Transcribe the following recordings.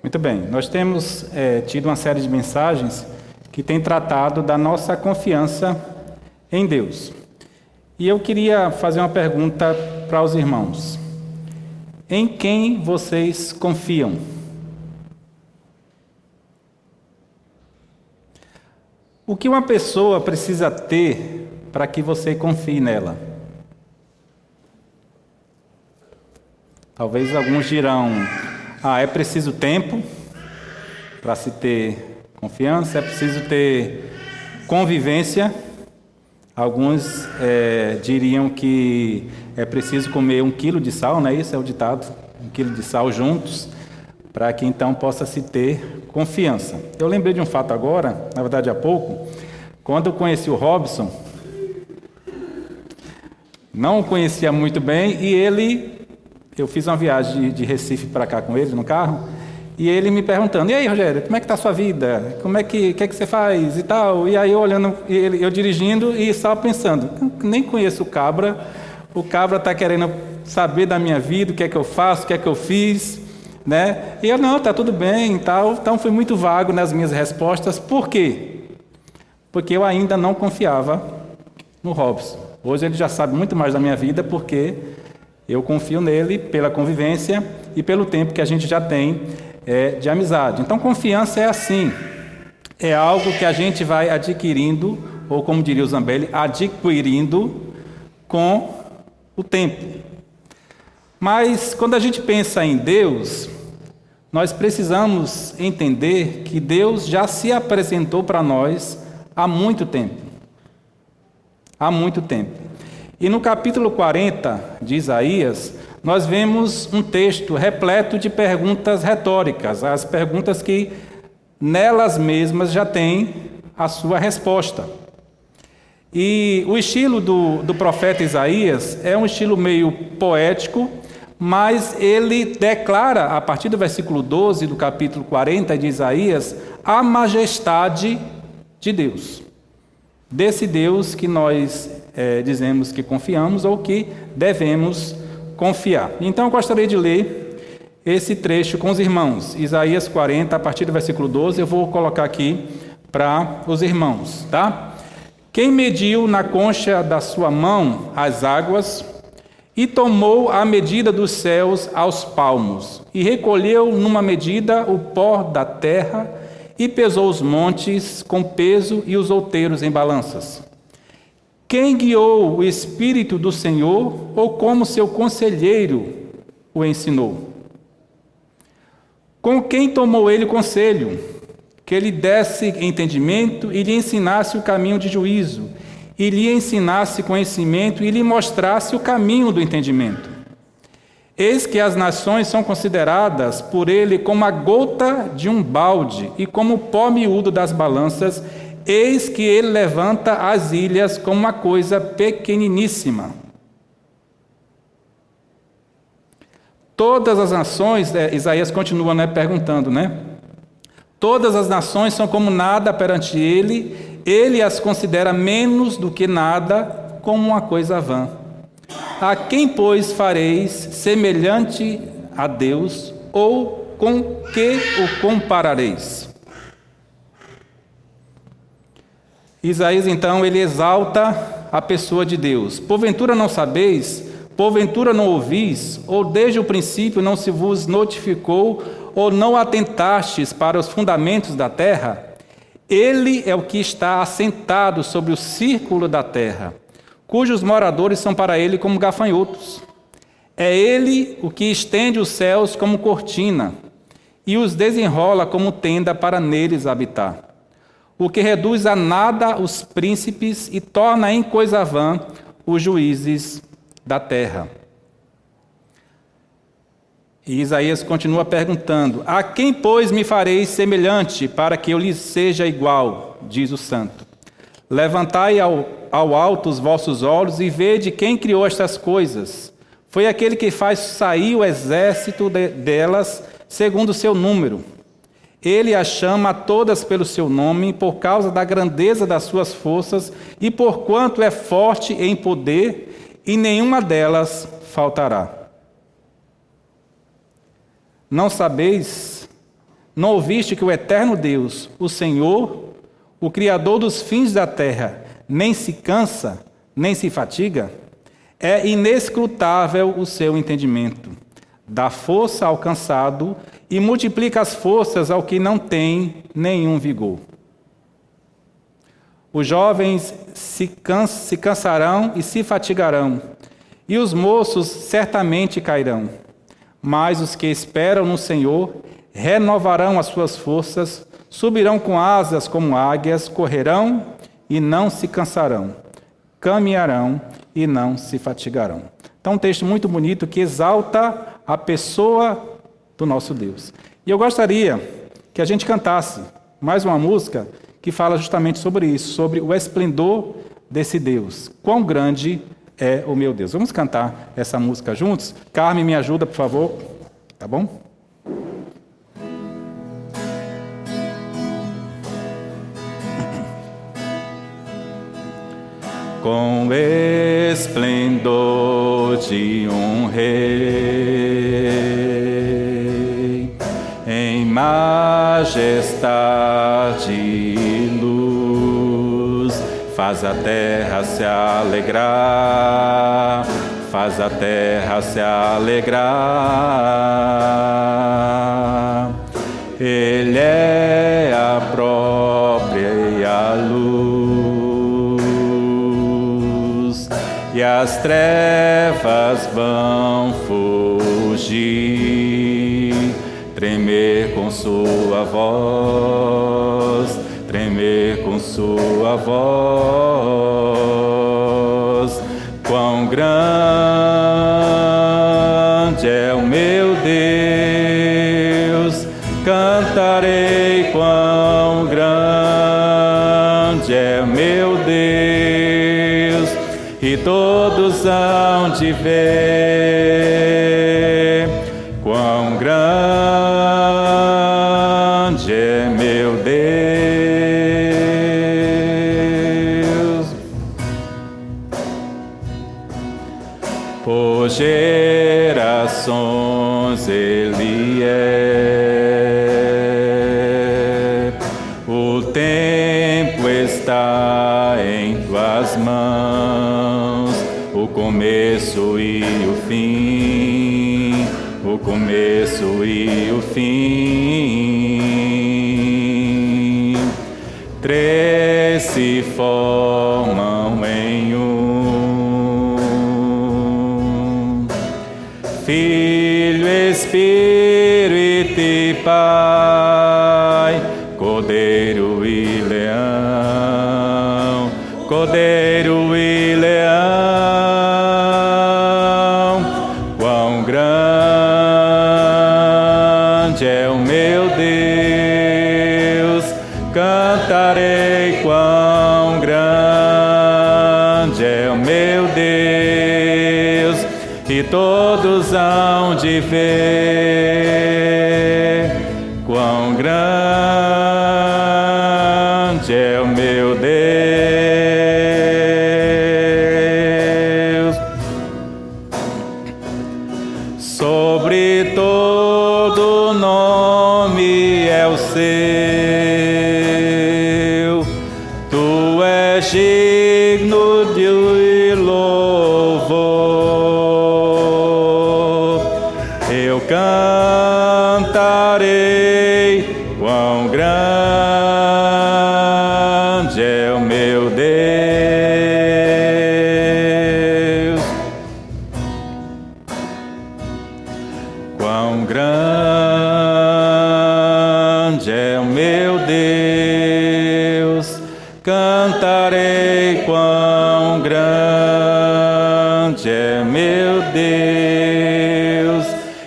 Muito bem, nós temos tido uma série de mensagens que tem tratado da nossa confiança em Deus. E eu queria fazer uma pergunta para os irmãos. Em quem vocês confiam? O que uma pessoa precisa ter para que você confie nela? Talvez alguns dirão, é preciso tempo para se ter confiança, é preciso ter convivência. Alguns diriam que é preciso comer 1 quilo de sal, não é isso? É o ditado, 1 quilo de sal juntos, para que então possa se ter confiança. Eu lembrei de um fato agora, na verdade há pouco, quando eu conheci o Robson, não o conhecia muito bem, e eu fiz uma viagem de Recife para cá com ele no carro, e ele me perguntando, e aí Rogério, como é que está a sua vida? O que é que você faz e tal? E aí eu olhando, eu dirigindo e só pensando, nem conheço o cabra está querendo saber da minha vida, o que é que eu faço, o que é que eu fiz, né? E eu, não, está tudo bem e tal. Então fui muito vago nas minhas respostas. Por quê? Porque eu ainda não confiava no Robson. Hoje ele já sabe muito mais da minha vida, porque eu confio nele pela convivência e pelo tempo que a gente já tem de amizade. Então, confiança é assim, é algo que a gente vai adquirindo, ou como diria o Zambelli, adquirindo com o tempo. Mas, quando a gente pensa em Deus, nós precisamos entender que Deus já se apresentou para nós há muito tempo. Há muito tempo. E no capítulo 40 de Isaías, nós vemos um texto repleto de perguntas retóricas, as perguntas que nelas mesmas já têm a sua resposta. E o estilo do profeta Isaías é um estilo meio poético, mas ele declara, a partir do versículo 12 do capítulo 40 de Isaías, a majestade de Deus. Desse Deus que nós dizemos que confiamos ou que devemos confiar. Então eu gostaria de ler esse trecho com os irmãos. Isaías 40, a partir do versículo 12, eu vou colocar aqui para os irmãos, tá? Quem mediu na concha da sua mão as águas e tomou a medida dos céus aos palmos e recolheu numa medida o pó da terra e pesou os montes com peso e os outeiros em balanças. Quem guiou o Espírito do Senhor, ou como seu conselheiro o ensinou? Com quem tomou ele conselho? Que lhe desse entendimento e lhe ensinasse o caminho de juízo, e lhe ensinasse conhecimento e lhe mostrasse o caminho do entendimento. Eis que as nações são consideradas por ele como a gota de um balde e como o pó miúdo das balanças. Eis que ele levanta as ilhas como uma coisa pequeniníssima. Todas as nações, Isaías continua perguntando, Todas as nações são como nada perante ele as considera menos do que nada, como uma coisa vã. A quem, pois, fareis semelhante a Deus, ou com que o comparareis? Isaías, então, ele exalta a pessoa de Deus. Porventura não sabeis? Porventura não ouvis? Ou desde o princípio não se vos notificou? Ou não atentastes para os fundamentos da terra? Ele é o que está assentado sobre o círculo da terra, cujos moradores são para ele como gafanhotos. É ele o que estende os céus como cortina e os desenrola como tenda para neles habitar. O que reduz a nada os príncipes e torna em coisa vã os juízes da terra. E Isaías continua perguntando, a quem, pois, me fareis semelhante para que eu lhes seja igual, diz o santo. Levantai ao alto os vossos olhos e vede quem criou estas coisas. Foi aquele que faz sair o exército delas segundo o seu número. Ele as chama todas pelo seu nome, por causa da grandeza das suas forças, e porquanto é forte em poder, e nenhuma delas faltará. Não sabeis Não ouviste que o eterno Deus, o Senhor, o Criador dos fins da terra, nem se cansa, nem se fatiga? É inescrutável o seu entendimento. Dá força ao cansado e multiplica as forças ao que não tem nenhum vigor. Os jovens se cansarão e se fatigarão, e os moços certamente cairão. Mas os que esperam no Senhor renovarão as suas forças, subirão com asas como águias, correrão e não se cansarão, caminharão e não se fatigarão. Então, um texto muito bonito que exalta a pessoa do nosso Deus. E eu gostaria que a gente cantasse mais uma música que fala justamente sobre isso, sobre o esplendor desse Deus. Quão grande é o meu Deus. Vamos cantar essa música juntos? Carmen, me ajuda, por favor. Tá bom? Com esplendor de um rei, em majestade e luz, faz a terra se alegrar, faz a terra se alegrar. Ele é a própria luz, e as trevas vão fugir, tremer com sua voz, tremer com sua voz. Quão grande é o meu Deus, cantarei quão grande é o meu Deus, e todos hão de ver quão grande é meu Deus. Por gerações Ele é, o tempo está em tuas mãos, o começo e o fim, o começo e o fim. Três se formam em um: Filho, Espírito e Pai, Cordeiro e Leão, Cordeiro e Leão. Quão grande é o meu Deus, cantarei quão grande é o meu Deus, e todos hão de ver quão grande é o meu Deus. Sobre todo nome é o seu, tu és digno de louvor. Eu cantarei quão grande é o meu Deus, quão grande é o meu Deus, cantarei quão grande é meu Deus,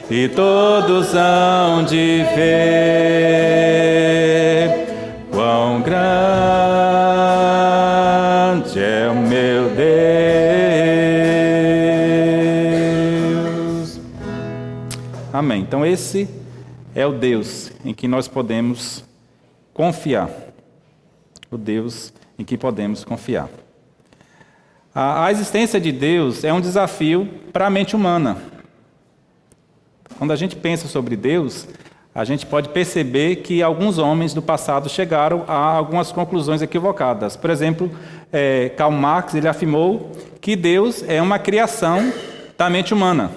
e todos hão de ver quão grande é o meu Deus. Amém. Então esse é o Deus em que nós podemos confiar. O Deus em que podemos confiar. A existência de Deus é um desafio para a mente humana. Quando a gente pensa sobre Deus, a gente pode perceber que alguns homens do passado chegaram a algumas conclusões equivocadas. Por exemplo, Karl Marx ele afirmou que Deus é uma criação da mente humana.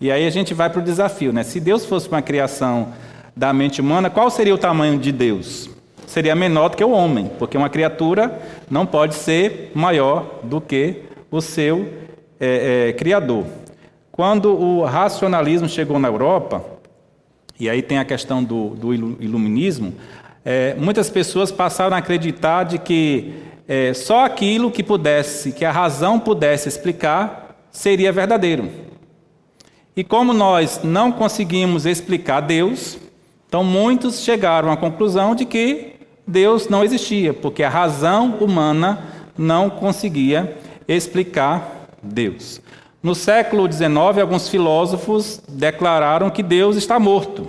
E aí a gente vai para o desafio, né? Se Deus fosse uma criação da mente humana, qual seria o tamanho de Deus? Seria menor do que o homem, porque uma criatura não pode ser maior do que o seu Criador. Quando o racionalismo chegou na Europa, e aí tem a questão do iluminismo, muitas pessoas passaram a acreditar de que só aquilo que a razão pudesse explicar, seria verdadeiro. E como nós não conseguimos explicar Deus, então muitos chegaram à conclusão de que Deus não existia, porque a razão humana não conseguia explicar Deus. No século XIX, alguns filósofos declararam que Deus está morto.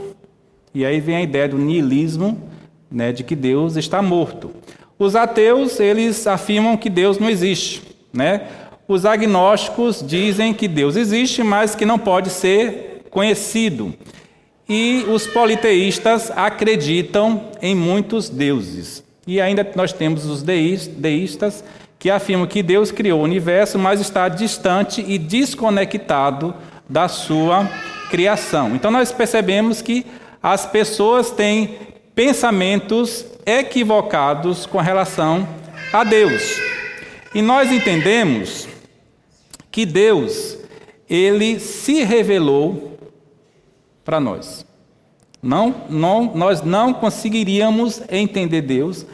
E aí vem a ideia do niilismo, né, de que Deus está morto. Os ateus, eles afirmam que Deus não existe, né? Os agnósticos dizem que Deus existe, mas que não pode ser conhecido. E os politeístas acreditam em muitos deuses. E ainda nós temos os deístas, que afirmam que Deus criou o universo, mas está distante e desconectado da sua criação. Então nós percebemos que as pessoas têm pensamentos equivocados com relação a Deus. E nós entendemos que Deus, ele se revelou para nós. Nós não conseguiríamos entender Deus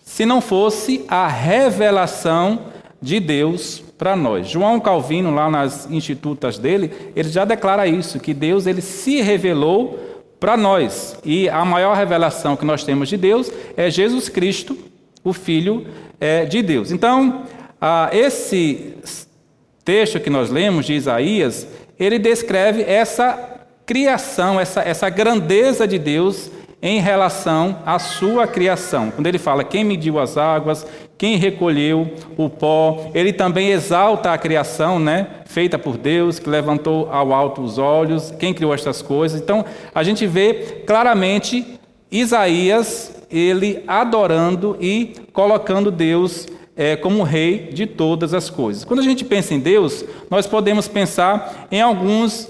se não fosse a revelação de Deus para nós. João Calvino, lá nas Institutas dele, ele já declara isso, que Deus ele se revelou para nós. E a maior revelação que nós temos de Deus é Jesus Cristo, o Filho de Deus. Então, esse texto que nós lemos de Isaías, ele descreve essa criação, essa grandeza de Deus em relação à sua criação. Quando ele fala quem mediu as águas, quem recolheu o pó, ele também exalta a criação, né, feita por Deus, que levantou ao alto os olhos, quem criou estas coisas. Então, a gente vê claramente Isaías, ele adorando e colocando Deus como rei de todas as coisas. Quando a gente pensa em Deus, nós podemos pensar em alguns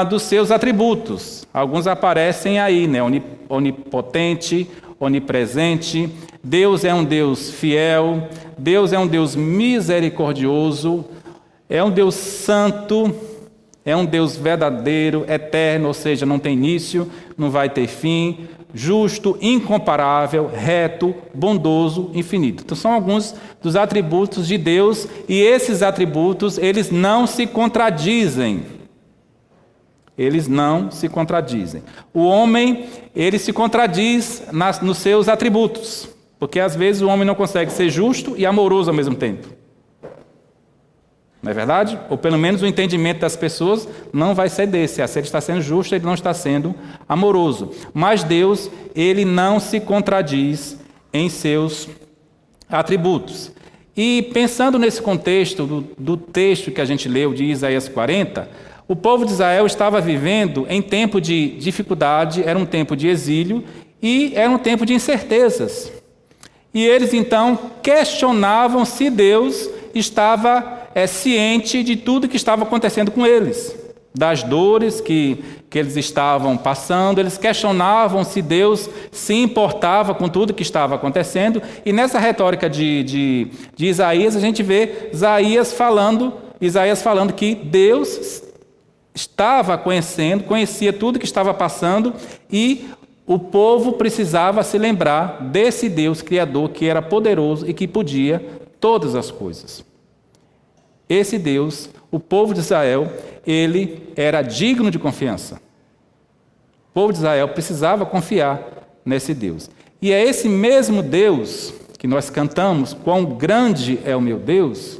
dos seus atributos. Alguns aparecem aí, né? Onipotente, onipresente. Deus é um Deus fiel. Deus é um Deus misericordioso. É um Deus santo. É um Deus verdadeiro, eterno, ou seja, não tem início, não vai ter fim. Justo, incomparável, reto, bondoso, infinito. Então são alguns dos atributos de Deus, e esses atributos, eles não se contradizem. Eles não se contradizem. O homem, ele se contradiz nos seus atributos, porque às vezes o homem não consegue ser justo e amoroso ao mesmo tempo. Não é verdade? Ou pelo menos o entendimento das pessoas não vai ser desse. Se ele está sendo justo, ele não está sendo amoroso. Mas Deus, ele não se contradiz em seus atributos. E pensando nesse contexto do texto que a gente leu de Isaías 40, o povo de Israel estava vivendo em tempo de dificuldade, era um tempo de exílio e era um tempo de incertezas. E eles então questionavam se Deus estava ciente de tudo que estava acontecendo com eles, das dores que eles estavam passando. Eles questionavam se Deus se importava com tudo que estava acontecendo. E nessa retórica de Isaías, a gente vê Isaías falando que Deus estava conhecia tudo que estava passando, e o povo precisava se lembrar desse Deus Criador que era poderoso e que podia todas as coisas. Esse Deus, o povo de Israel, ele era digno de confiança. O povo de Israel precisava confiar nesse Deus. E é esse mesmo Deus que nós cantamos, quão grande é o meu Deus,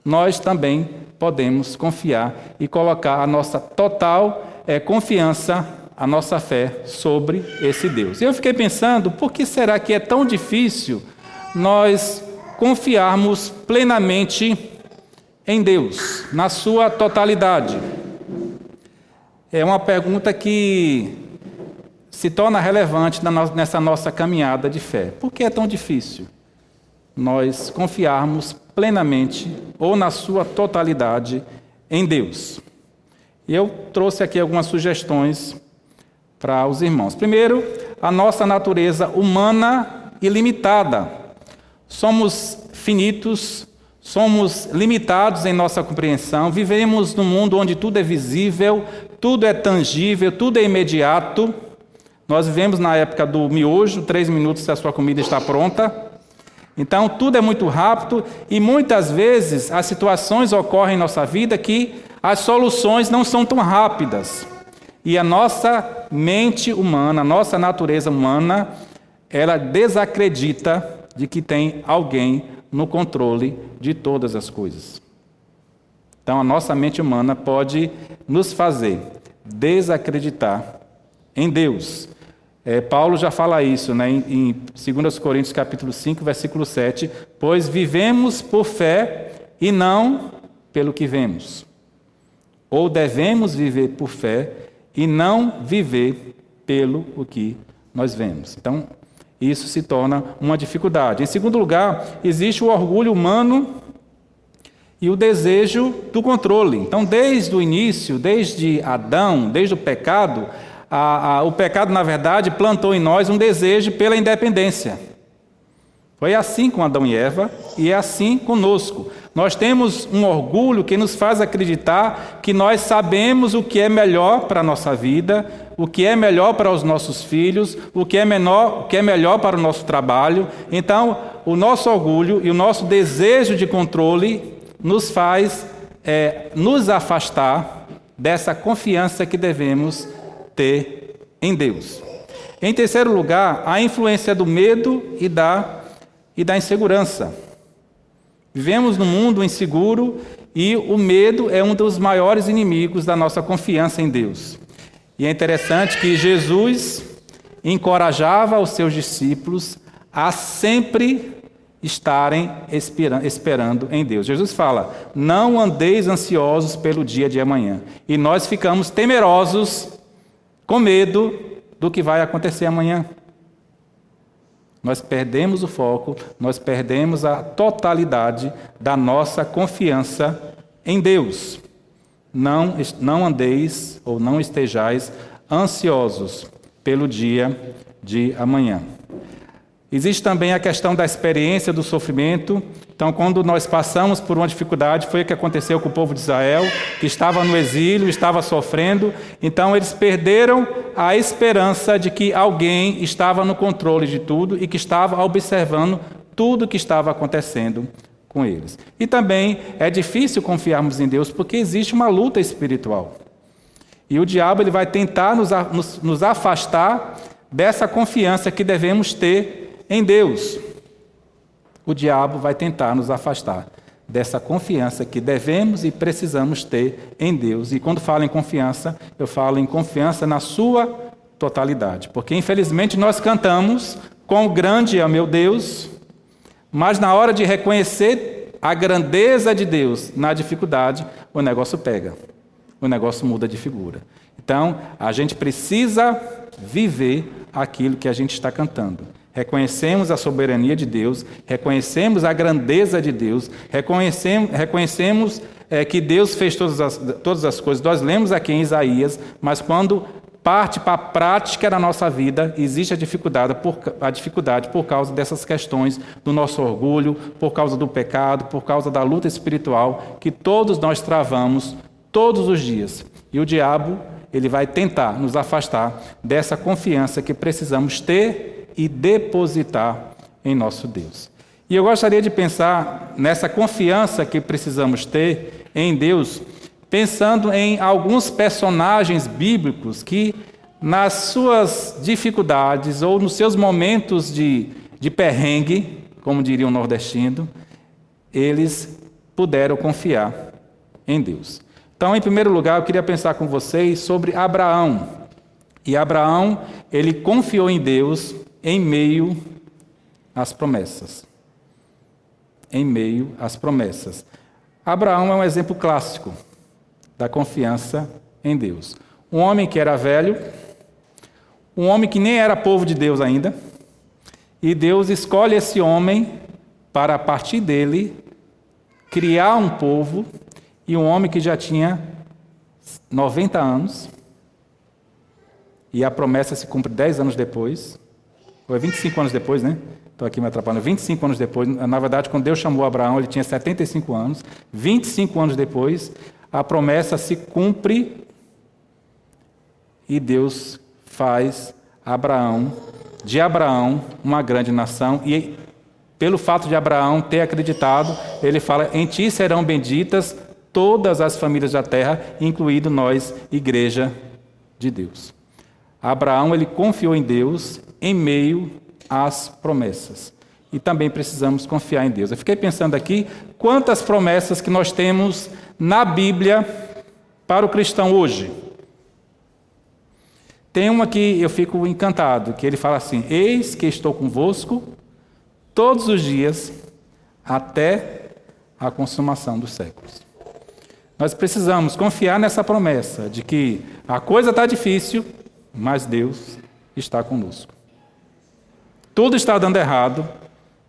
nós também podemos confiar e colocar a nossa total confiança, a nossa fé sobre esse Deus. E eu fiquei pensando, por que será que é tão difícil nós confiarmos plenamente em Deus, na sua totalidade? É uma pergunta que se torna relevante nessa nossa caminhada de fé. Por que é tão difícil nós confiarmos plenamente ou na sua totalidade em Deus? E eu trouxe aqui algumas sugestões para os irmãos. Primeiro, a nossa natureza humana e limitada. Somos finitos, somos limitados em nossa compreensão, vivemos num mundo onde tudo é visível, tudo é tangível, tudo é imediato. Nós vivemos na época do miojo, 3 minutos a sua comida está pronta. Então, tudo é muito rápido e muitas vezes as situações ocorrem em nossa vida que as soluções não são tão rápidas. E a nossa mente humana, a nossa natureza humana, ela desacredita de que tem alguém no controle de todas as coisas. Então, a nossa mente humana pode nos fazer desacreditar em Deus. Paulo já fala isso, né, em 2 Coríntios capítulo 5, versículo 7, pois vivemos por fé e não pelo que vemos. Ou devemos viver por fé e não viver pelo o que nós vemos. Então, isso se torna uma dificuldade. Em segundo lugar, existe o orgulho humano e o desejo do controle. Então, desde o início, desde Adão, desde o pecado, o pecado, na verdade, plantou em nós um desejo pela independência. Foi assim com Adão e Eva e é assim conosco. Nós temos um orgulho que nos faz acreditar que nós sabemos o que é melhor para a nossa vida, o que é melhor para os nossos filhos, o que é melhor para o nosso trabalho. Então, o nosso orgulho e o nosso desejo de controle nos faz nos afastar dessa confiança que devemos ter em Deus. Em terceiro lugar, a influência do medo e da insegurança. Vivemos num mundo inseguro e o medo é um dos maiores inimigos da nossa confiança em Deus. E é interessante que Jesus encorajava os seus discípulos a sempre estarem esperando em Deus. Jesus fala, não andeis ansiosos pelo dia de amanhã. E nós ficamos temerosos, com medo do que vai acontecer amanhã. Nós perdemos o foco, nós perdemos a totalidade da nossa confiança em Deus. Não andeis ou não estejais ansiosos pelo dia de amanhã. Existe também a questão da experiência do sofrimento. Então, quando nós passamos por uma dificuldade, foi o que aconteceu com o povo de Israel, que estava no exílio, estava sofrendo. Então, eles perderam a esperança de que alguém estava no controle de tudo e que estava observando tudo o que estava acontecendo com eles. E também é difícil confiarmos em Deus porque existe uma luta espiritual. E o diabo ele vai tentar nos afastar dessa confiança que devemos ter em Deus. O diabo vai tentar nos afastar dessa confiança que devemos e precisamos ter em Deus. E quando falo em confiança, eu falo em confiança na sua totalidade. Porque, infelizmente, nós cantamos quão grande é o meu Deus, mas na hora de reconhecer a grandeza de Deus na dificuldade, o negócio pega. O negócio muda de figura. Então, a gente precisa viver aquilo que a gente está cantando. Reconhecemos a soberania de Deus, reconhecemos a grandeza de Deus, reconhecemos que Deus fez todas as coisas. Nós lemos aqui em Isaías, mas quando parte para a prática da nossa vida, existe a dificuldade por causa dessas questões do nosso orgulho, por causa do pecado, por causa da luta espiritual que todos nós travamos todos os dias. E o diabo, ele vai tentar nos afastar dessa confiança que precisamos ter e depositar em nosso Deus. E eu gostaria de pensar nessa confiança que precisamos ter em Deus, pensando em alguns personagens bíblicos que, nas suas dificuldades ou nos seus momentos de perrengue, como diria o nordestino, eles puderam confiar em Deus. Então, em primeiro lugar, eu queria pensar com vocês sobre Abraão. E Abraão, ele confiou em Deus em meio às promessas. Em meio às promessas. Abraão é um exemplo clássico da confiança em Deus. Um homem que era velho, um homem que nem era povo de Deus ainda, e Deus escolhe esse homem para, a partir dele, criar um povo, e um homem que já tinha 90 anos, e a promessa se cumpre 10 anos depois, ou é 25 anos depois, né? Estou aqui me atrapalhando. 25 anos depois, na verdade, quando Deus chamou Abraão, ele tinha 75 anos. 25 anos depois, a promessa se cumpre e Deus faz de Abraão uma grande nação. E pelo fato de Abraão ter acreditado, ele fala: em ti serão benditas todas as famílias da terra, incluído nós, igreja de Deus. Abraão, ele confiou em Deus em meio às promessas. E também precisamos confiar em Deus. Eu fiquei pensando aqui, quantas promessas que nós temos na Bíblia para o cristão hoje. Tem uma que eu fico encantado, que ele fala assim: eis que estou convosco todos os dias até a consumação dos séculos. Nós precisamos confiar nessa promessa de que a coisa está difícil, mas Deus está conosco. Tudo está dando errado,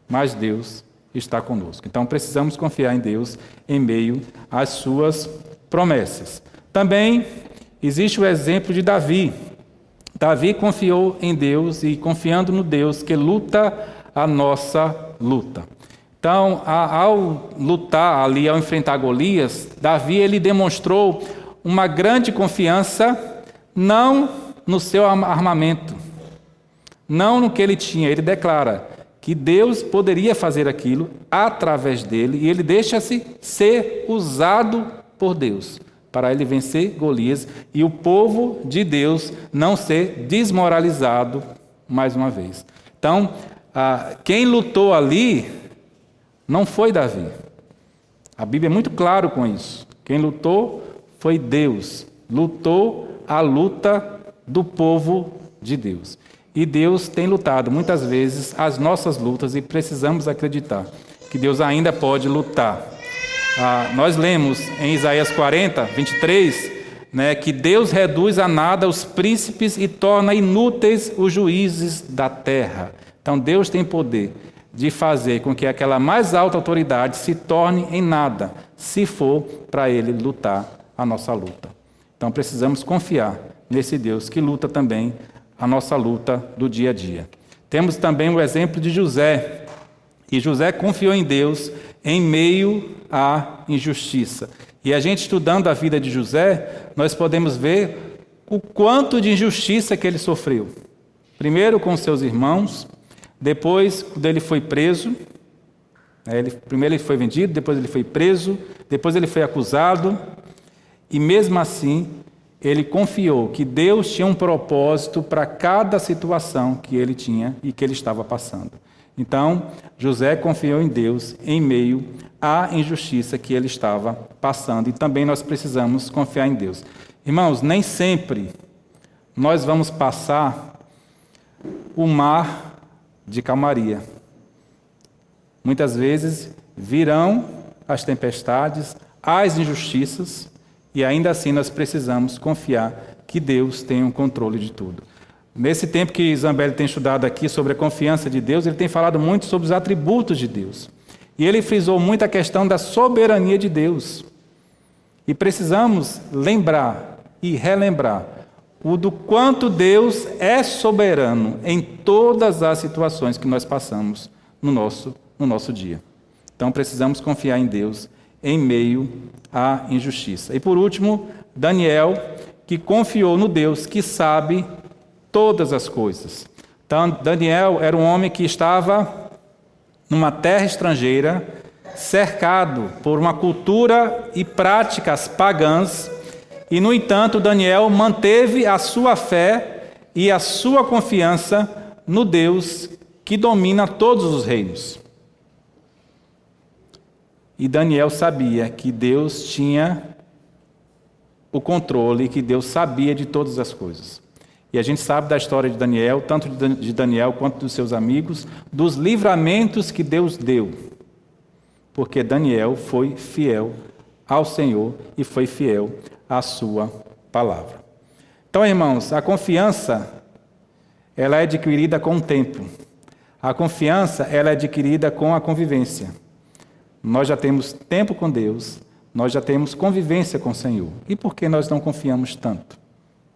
mas Deus está conosco. Então precisamos confiar em Deus em meio às suas promessas. Também existe o exemplo de Davi. Davi confiou em Deus e, confiando no Deus que luta a nossa luta. Então, ao lutar ali, ao enfrentar Golias, Davi ele demonstrou uma grande confiança, não no seu armamento, não no que ele tinha. Ele declara que Deus poderia fazer aquilo através dele, e ele deixa-se ser usado por Deus para ele vencer Golias e o povo de Deus não ser desmoralizado mais uma vez. Então, quem lutou ali não foi Davi. A Bíblia é muito clara com isso. Quem lutou foi Deus. Lutou a luta do povo de Deus. E Deus tem lutado muitas vezes as nossas lutas e precisamos acreditar que Deus ainda pode lutar. Nós lemos em Isaías 40, 23, que Deus reduz a nada os príncipes e torna inúteis os juízes da terra. Então Deus tem poder de fazer com que aquela mais alta autoridade se torne em nada, se for para Ele lutar a nossa luta. Então precisamos confiar nesse Deus que luta também a nossa luta do dia a dia. Temos também o exemplo de José. E José confiou em Deus em meio à injustiça. E a gente estudando a vida de José, nós podemos ver o quanto de injustiça que ele sofreu. Primeiro com seus irmãos, depois quando ele foi preso. Primeiro ele foi vendido, depois ele foi preso, depois ele foi acusado. E mesmo assim, ele confiou que Deus tinha um propósito para cada situação que ele tinha e que ele estava passando. Então, José confiou em Deus em meio à injustiça que ele estava passando. E também nós precisamos confiar em Deus. Irmãos, nem sempre nós vamos passar o mar de calmaria. Muitas vezes virão as tempestades, as injustiças, e ainda assim nós precisamos confiar que Deus tem o controle de tudo. Nesse tempo que Zambelli tem estudado aqui sobre a confiança de Deus, ele tem falado muito sobre os atributos de Deus. E ele frisou muito a questão da soberania de Deus. E precisamos lembrar e relembrar o do quanto Deus é soberano em todas as situações que nós passamos no nosso dia. Então precisamos confiar em Deus em meio à injustiça. E por último, Daniel, que confiou no Deus que sabe todas as coisas. Então, Daniel era um homem que estava numa terra estrangeira, cercado por uma cultura e práticas pagãs, e, no entanto, Daniel manteve a sua fé e a sua confiança no Deus que domina todos os reinos. E Daniel sabia que Deus tinha o controle, que Deus sabia de todas as coisas. E a gente sabe da história de Daniel, tanto de Daniel quanto dos seus amigos, dos livramentos que Deus deu. Porque Daniel foi fiel ao Senhor e foi fiel à sua palavra. Então, irmãos, a confiança ela é adquirida com o tempo. A confiança, ela é adquirida com a convivência. Nós já temos tempo com Deus, nós já temos convivência com o Senhor. E por que nós não confiamos tanto?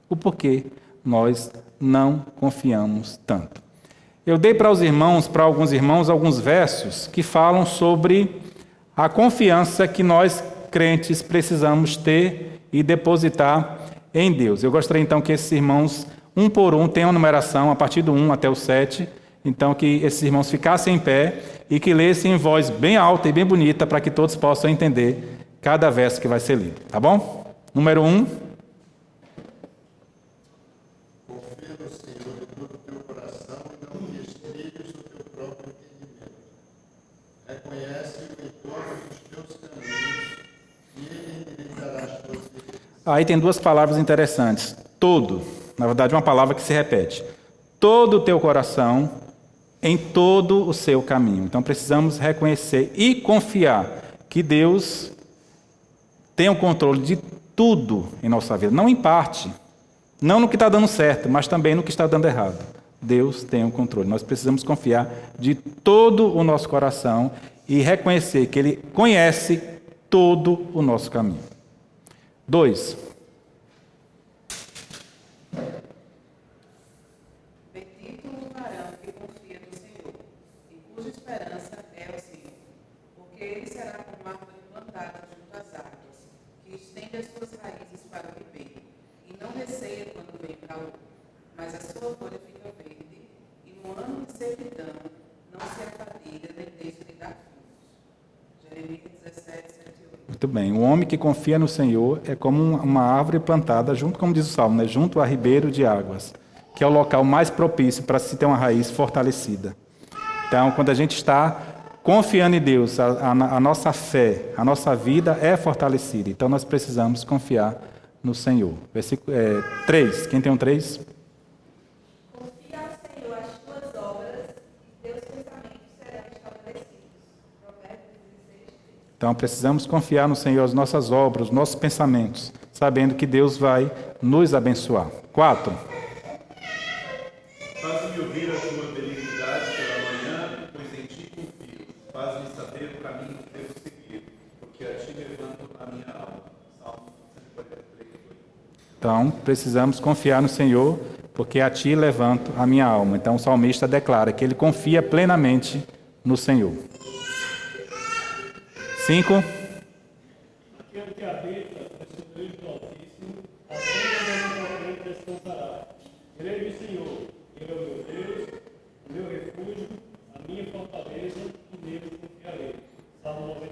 O porquê nós não confiamos tanto? Eu dei para alguns irmãos, alguns versos que falam sobre a confiança que nós, crentes, precisamos ter e depositar em Deus. Eu gostaria então que esses irmãos, um por um, tenham a numeração a partir do 1 até o 7. Então, que esses irmãos ficassem em pé e que lessem em voz bem alta e bem bonita para que todos possam entender cada verso que vai ser lido. Tá bom? Número 1. Confia no Senhor de todo o teu coração e não te espelhes do teu próprio entendimento. Reconhece-o em todos os teus caminhos e ele endireitará as tuas veredas. Aí tem duas palavras interessantes. Todo, na verdade, uma palavra que se repete. Todo o teu coração, em todo o seu caminho. Então, precisamos reconhecer e confiar que Deus tem o controle de tudo em nossa vida. Não em parte, não no que está dando certo, mas também no que está dando errado. Deus tem o controle. Nós precisamos confiar de todo o nosso coração e reconhecer que Ele conhece todo o nosso caminho. 2. Bendito o varão que confia no Senhor, e cuja esperança é o Senhor, porque ele será como árvore plantada junto às águas, que estende as suas raízes para o ribeiro, e não receia quando vem o calor, mas a sua folha fica verde, e no ano de sequidão não se afadiga nem deixa de dar frutos. Jeremias 17:7-8. Muito bem. O homem que confia no Senhor é como uma árvore plantada, junto, como diz o Salmo, né? Junto a ribeiro de águas, que é o local mais propício para se ter uma raiz fortalecida. Então, quando a gente está confiando em Deus, a nossa fé, a nossa vida é fortalecida. Então, nós precisamos confiar no Senhor. Versículo 3. Quem tem um 3? Confia ao Senhor as tuas obras e teus pensamentos serão estabelecidos. Provérbios 16:3. Então, precisamos confiar no Senhor as nossas obras, os nossos pensamentos, sabendo que Deus vai nos abençoar. 4. Faz-me ouvir a tua benignidade pela manhã, pois em ti confio. Faz-me saber o caminho que devo seguir, porque a ti levanto a minha alma. Salmo 143. Então, precisamos confiar no Senhor, porque a ti levanto a minha alma. Então, o salmista declara que ele confia plenamente no Senhor. 5. Aquele que habita no subúrbio do Altíssimo, a sombra da minha frente descansará. Direi do Senhor, Ele é o meu Deus, o meu refúgio, a minha fortaleza, e nele confiarei. Salmo 91,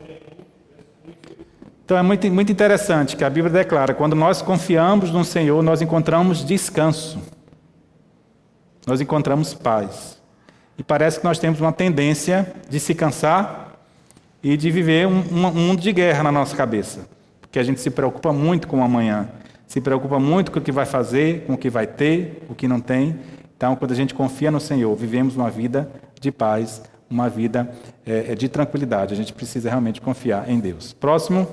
verso 1 e 2. Então, é muito interessante que a Bíblia declara, quando nós confiamos no Senhor, nós encontramos descanso. Nós encontramos paz. E parece que nós temos uma tendência de se cansar e de viver um mundo de guerra na nossa cabeça. Porque a gente se preocupa muito com o amanhã, se preocupa muito com o que vai fazer, com o que vai ter, o que não tem. Então, quando a gente confia no Senhor, vivemos uma vida de paz, uma vida de tranquilidade. A gente precisa realmente confiar em Deus. Próximo.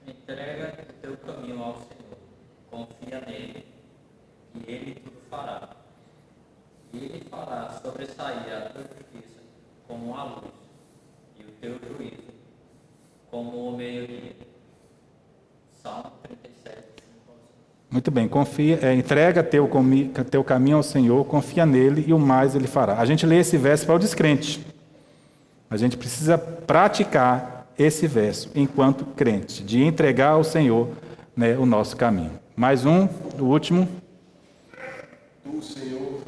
Entrega o teu caminho ao Senhor, confia nele, e ele tudo fará. E ele fará sobressair a tua justiça como a luz, e o teu juízo como o meio-dia. Salmo 37, 5. Muito bem, entrega teu caminho ao Senhor, confia nele e o mais ele fará. A gente lê esse verso para o descrente. A gente precisa praticar esse verso enquanto crente, de entregar ao Senhor, né, o nosso caminho. Mais um, o último. Tu, Senhor,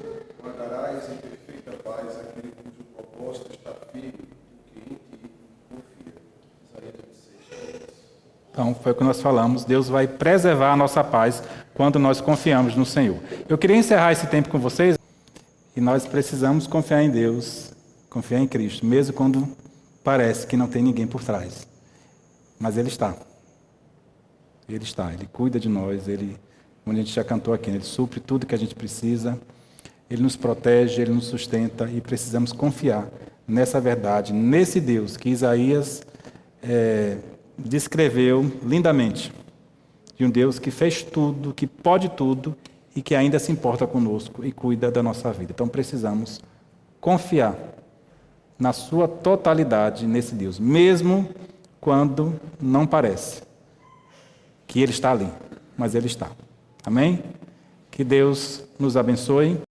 guardarás em perfeita paz aquele cujo propósito está firme, porque em ti confia. Isaías 26:3. Então, foi o que nós falamos, Deus vai preservar a nossa paz quando nós confiamos no Senhor. Eu queria encerrar esse tempo com vocês, e nós precisamos confiar em Deus, confiar em Cristo, mesmo quando parece que não tem ninguém por trás. Mas Ele está. Ele está, Ele cuida de nós, Ele, como a gente já cantou aqui, Ele supre tudo que a gente precisa, Ele nos protege, Ele nos sustenta, e precisamos confiar nessa verdade, nesse Deus que Isaías descreveu lindamente. de um Deus que fez tudo, que pode tudo e que ainda se importa conosco e cuida da nossa vida. Então precisamos confiar na sua totalidade nesse Deus, mesmo quando não parece que Ele está ali, mas Ele está. Amém? Que Deus nos abençoe